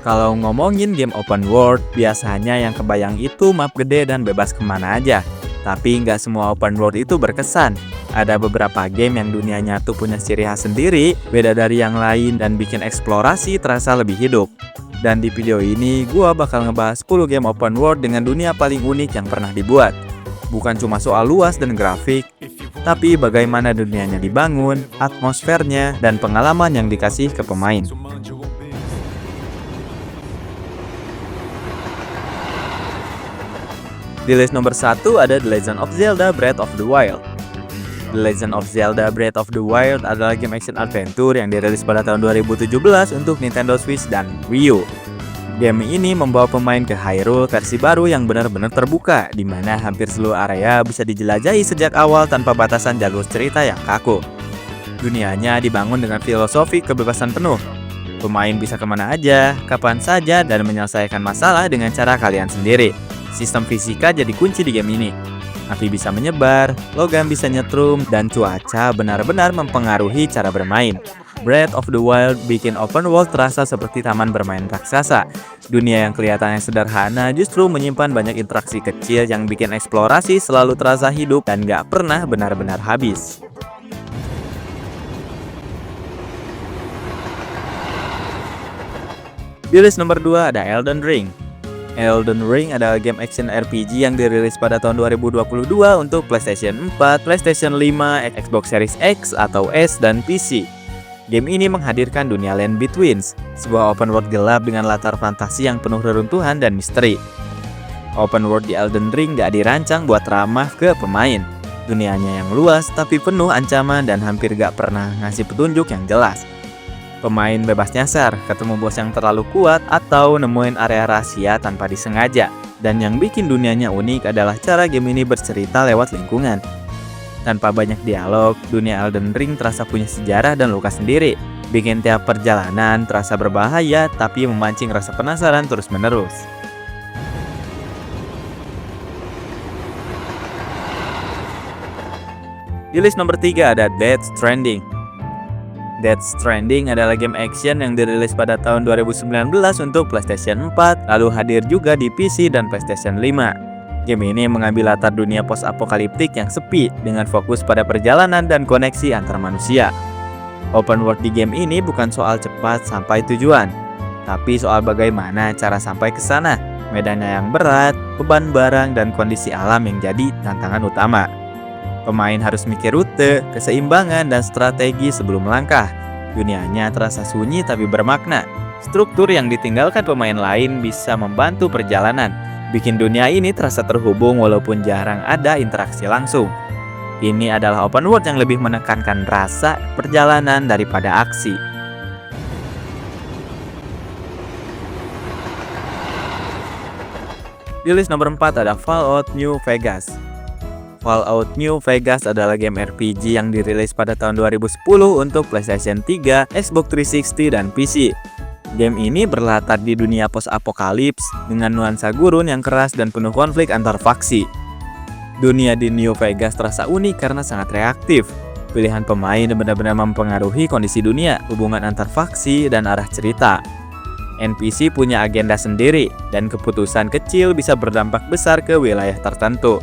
Kalau ngomongin game open world, biasanya yang kebayang itu map gede dan bebas kemana aja. Tapi nggak semua open world itu berkesan. Ada beberapa game yang dunianya tuh punya ciri khas sendiri, beda dari yang lain dan bikin eksplorasi terasa lebih hidup. Dan di video ini, gua bakal ngebahas 10 game open world dengan dunia paling unik yang pernah dibuat. Bukan cuma soal luas dan grafik, tapi bagaimana dunianya dibangun, atmosfernya, dan pengalaman yang dikasih ke pemain. Di list nomor 1 ada The Legend of Zelda Breath of the Wild. The Legend of Zelda Breath of the Wild adalah game action adventure yang dirilis pada tahun 2017 untuk Nintendo Switch dan Wii U. Game ini membawa pemain ke Hyrule versi baru yang benar-benar terbuka, di mana hampir seluruh area bisa dijelajahi sejak awal tanpa batasan jalur cerita yang kaku. Dunianya dibangun dengan filosofi kebebasan penuh. Pemain bisa kemana aja, kapan saja, dan menyelesaikan masalah dengan cara kalian sendiri. Sistem fisika jadi kunci di game ini. Api bisa menyebar, logam bisa nyetrum, dan cuaca benar-benar mempengaruhi cara bermain. Breath of the Wild bikin open world terasa seperti taman bermain raksasa. Dunia yang kelihatannya sederhana justru menyimpan banyak interaksi kecil yang bikin eksplorasi selalu terasa hidup dan gak pernah benar-benar habis. Di list nomor 2 ada Elden Ring. Elden Ring adalah game action RPG yang dirilis pada tahun 2022 untuk PlayStation 4, PlayStation 5, Xbox Series X atau S, dan PC. Game ini menghadirkan dunia Land Betweens, sebuah open world gelap dengan latar fantasi yang penuh reruntuhan dan misteri. Open world di Elden Ring gak dirancang buat ramah ke pemain. Dunianya yang luas tapi penuh ancaman dan hampir gak pernah ngasih petunjuk yang jelas. Pemain bebas nyasar, ketemu bos yang terlalu kuat, atau nemuin area rahasia tanpa disengaja. Dan yang bikin dunianya unik adalah cara game ini bercerita lewat lingkungan. Tanpa banyak dialog, dunia Elden Ring terasa punya sejarah dan luka sendiri. Bikin tiap perjalanan terasa berbahaya, tapi memancing rasa penasaran terus-menerus. Di list nomor 3 ada Death Stranding. Death Stranding adalah game action yang dirilis pada tahun 2019 untuk PlayStation 4, lalu hadir juga di PC dan PlayStation 5. Game ini mengambil latar dunia post-apokaliptik yang sepi dengan fokus pada perjalanan dan koneksi antar manusia. Open world di game ini bukan soal cepat sampai tujuan, tapi soal bagaimana cara sampai ke sana, medannya yang berat, beban barang, dan kondisi alam yang jadi tantangan utama. Pemain harus mikir rute, keseimbangan, dan strategi sebelum melangkah. Dunianya terasa sunyi tapi bermakna. Struktur yang ditinggalkan pemain lain bisa membantu perjalanan, bikin dunia ini terasa terhubung walaupun jarang ada interaksi langsung. Ini adalah open world yang lebih menekankan rasa perjalanan daripada aksi. Di list nomor 4 ada Fallout New Vegas. Fallout New Vegas adalah game RPG yang dirilis pada tahun 2010 untuk PlayStation 3, Xbox 360, dan PC. Game ini berlatar di dunia post-apokalips dengan nuansa gurun yang keras dan penuh konflik antar faksi. Dunia di New Vegas terasa unik karena sangat reaktif. Pilihan pemain benar-benar mempengaruhi kondisi dunia, hubungan antar faksi, dan arah cerita. NPC punya agenda sendiri, dan keputusan kecil bisa berdampak besar ke wilayah tertentu.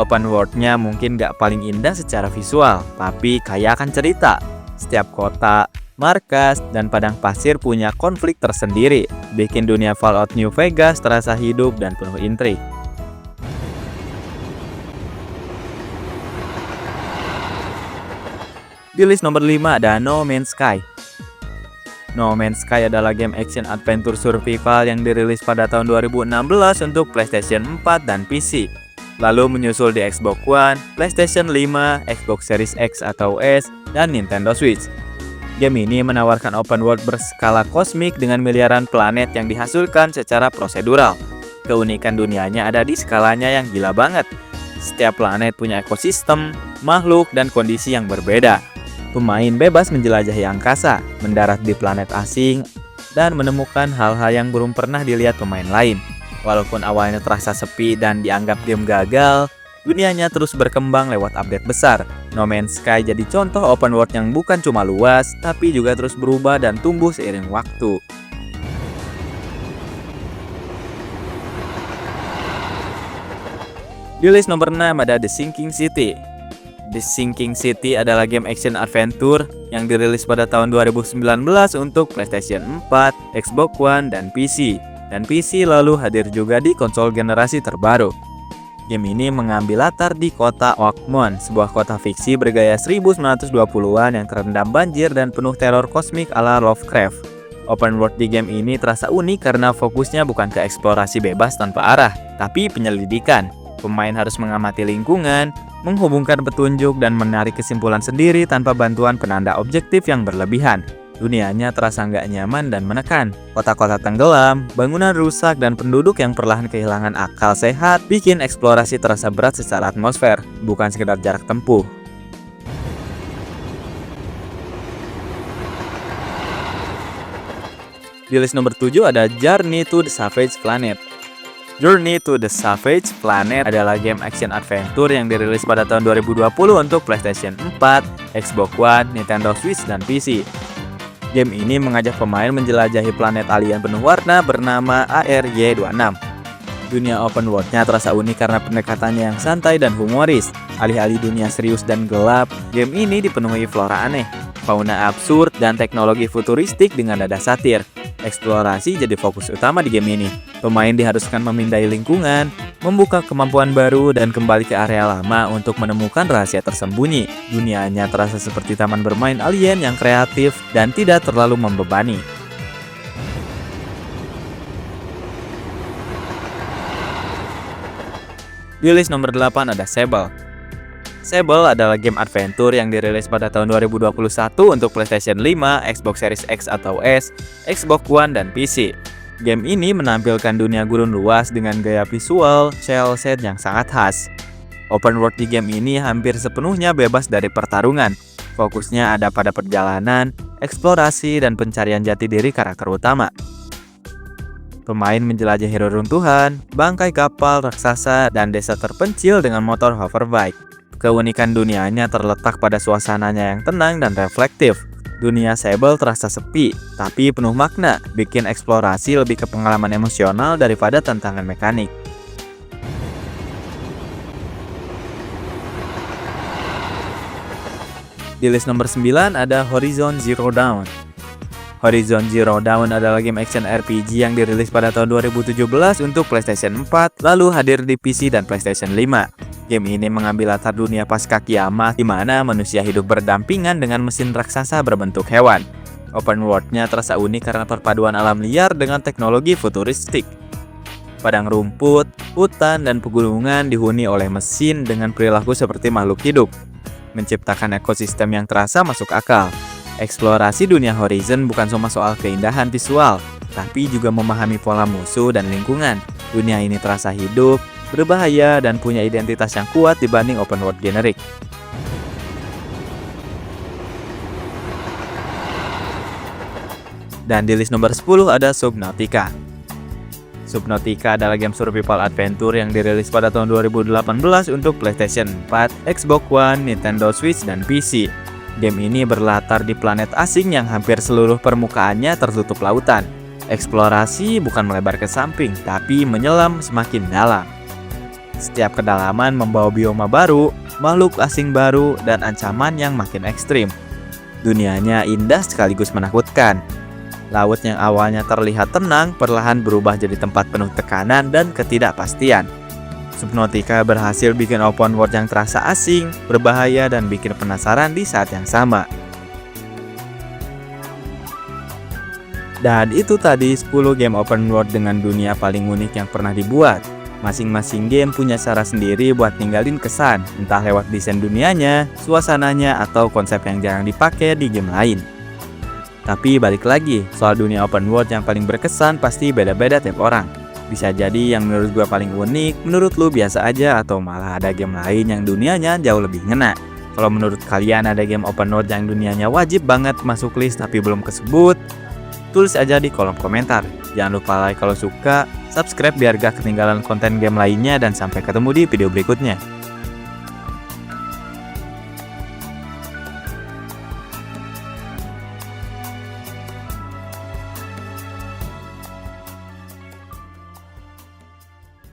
Open world-nya mungkin gak paling indah secara visual, tapi kaya akan cerita. Setiap kota, markas, dan padang pasir punya konflik tersendiri, bikin dunia Fallout New Vegas terasa hidup dan penuh intrik. Di list nomor 5 ada No Man's Sky. No Man's Sky adalah game action adventure survival yang dirilis pada tahun 2016 untuk PlayStation 4 dan PC. Lalu menyusul di Xbox One, PlayStation 5, Xbox Series X atau S, dan Nintendo Switch. Game ini menawarkan open world berskala kosmik dengan miliaran planet yang dihasilkan secara prosedural. Keunikan dunianya ada di skalanya yang gila banget. Setiap planet punya ekosistem, makhluk, dan kondisi yang berbeda. Pemain bebas menjelajahi angkasa, mendarat di planet asing, dan menemukan hal-hal yang belum pernah dilihat pemain lain. Walaupun awalnya terasa sepi dan dianggap game gagal, dunianya terus berkembang lewat update besar. No Man's Sky jadi contoh open world yang bukan cuma luas, tapi juga terus berubah dan tumbuh seiring waktu. Di list nomor 6 ada The Sinking City. The Sinking City adalah game action adventure yang dirilis pada tahun 2019 untuk PlayStation 4, Xbox One, dan PC. Dan PC lalu hadir juga di konsol generasi terbaru. Game ini mengambil latar di kota Oakmont, sebuah kota fiksi bergaya 1920-an yang terendam banjir dan penuh teror kosmik ala Lovecraft. Open world di game ini terasa unik karena fokusnya bukan ke eksplorasi bebas tanpa arah, tapi penyelidikan. Pemain harus mengamati lingkungan, menghubungkan petunjuk, dan menarik kesimpulan sendiri tanpa bantuan penanda objektif yang berlebihan. Dunianya terasa nggak nyaman dan menekan. Kota-kota tenggelam, bangunan rusak, dan penduduk yang perlahan kehilangan akal sehat bikin eksplorasi terasa berat secara atmosfer, bukan sekedar jarak tempuh. Di list nomor 7 ada Journey to the Savage Planet. Journey to the Savage Planet adalah game action adventure yang dirilis pada tahun 2020 untuk PlayStation 4, Xbox One, Nintendo Switch, dan PC. Game ini mengajak pemain menjelajahi planet alien penuh warna bernama ARY-26. Dunia open world-nya terasa unik karena pendekatannya yang santai dan humoris. Alih-alih dunia serius dan gelap, game ini dipenuhi flora aneh, fauna absurd, dan teknologi futuristik dengan nada satir. Eksplorasi jadi fokus utama di game ini. Pemain diharuskan memindai lingkungan, membuka kemampuan baru, dan kembali ke area lama untuk menemukan rahasia tersembunyi. Dunianya terasa seperti taman bermain alien yang kreatif dan tidak terlalu membebani. Di list nomor 8 ada Sable. Sable adalah game adventure yang dirilis pada tahun 2021 untuk PlayStation 5, Xbox Series X atau S, Xbox One, dan PC. Game ini menampilkan dunia gurun luas dengan gaya visual, cel shade yang sangat khas. Open world di game ini hampir sepenuhnya bebas dari pertarungan. Fokusnya ada pada perjalanan, eksplorasi, dan pencarian jati diri karakter utama. Pemain menjelajahi reruntuhan, bangkai kapal raksasa, dan desa terpencil dengan motor hoverbike. Keunikan dunianya terletak pada suasananya yang tenang dan reflektif. Dunia Sable terasa sepi, tapi penuh makna, bikin eksplorasi lebih ke pengalaman emosional daripada tantangan mekanik. Di list nomor 9 ada Horizon Zero Dawn. Horizon Zero Dawn adalah game action RPG yang dirilis pada tahun 2017 untuk PlayStation 4, lalu hadir di PC dan PlayStation 5. Game ini mengambil latar dunia pasca kiamat di mana manusia hidup berdampingan dengan mesin raksasa berbentuk hewan. Open world-nya terasa unik karena perpaduan alam liar dengan teknologi futuristik. Padang rumput, hutan, dan pegunungan dihuni oleh mesin dengan perilaku seperti makhluk hidup, menciptakan ekosistem yang terasa masuk akal. Eksplorasi dunia Horizon bukan cuma soal keindahan visual, tapi juga memahami pola musuh dan lingkungan. Dunia ini terasa hidup, berbahaya, dan punya identitas yang kuat dibanding open world generik. Dan di list nomor 10 ada Subnautica. Subnautica adalah game survival adventure yang dirilis pada tahun 2018 untuk PlayStation 4, Xbox One, Nintendo Switch, dan PC. Game ini berlatar di planet asing yang hampir seluruh permukaannya tertutup lautan. Eksplorasi bukan melebar ke samping, tapi menyelam semakin dalam. Setiap kedalaman membawa bioma baru, makhluk asing baru, dan ancaman yang makin ekstrim. Dunianya indah sekaligus menakutkan. Laut yang awalnya terlihat tenang perlahan berubah jadi tempat penuh tekanan dan ketidakpastian. Subnautica berhasil bikin open world yang terasa asing, berbahaya, dan bikin penasaran di saat yang sama. Dan itu tadi 10 game open world dengan dunia paling unik yang pernah dibuat. Masing-masing game punya cara sendiri buat ninggalin kesan, entah lewat desain dunianya, suasananya, atau konsep yang jarang dipakai di game lain. Tapi balik lagi, soal dunia open world yang paling berkesan pasti beda-beda tiap orang. Bisa jadi yang menurut gue paling unik, menurut lu biasa aja, atau malah ada game lain yang dunianya jauh lebih ngena. Kalau menurut kalian ada game open world yang dunianya wajib banget masuk list tapi belum kesebut, tulis aja di kolom komentar. Jangan lupa like kalau suka, subscribe biar gak ketinggalan konten game lainnya, dan sampai ketemu di video berikutnya.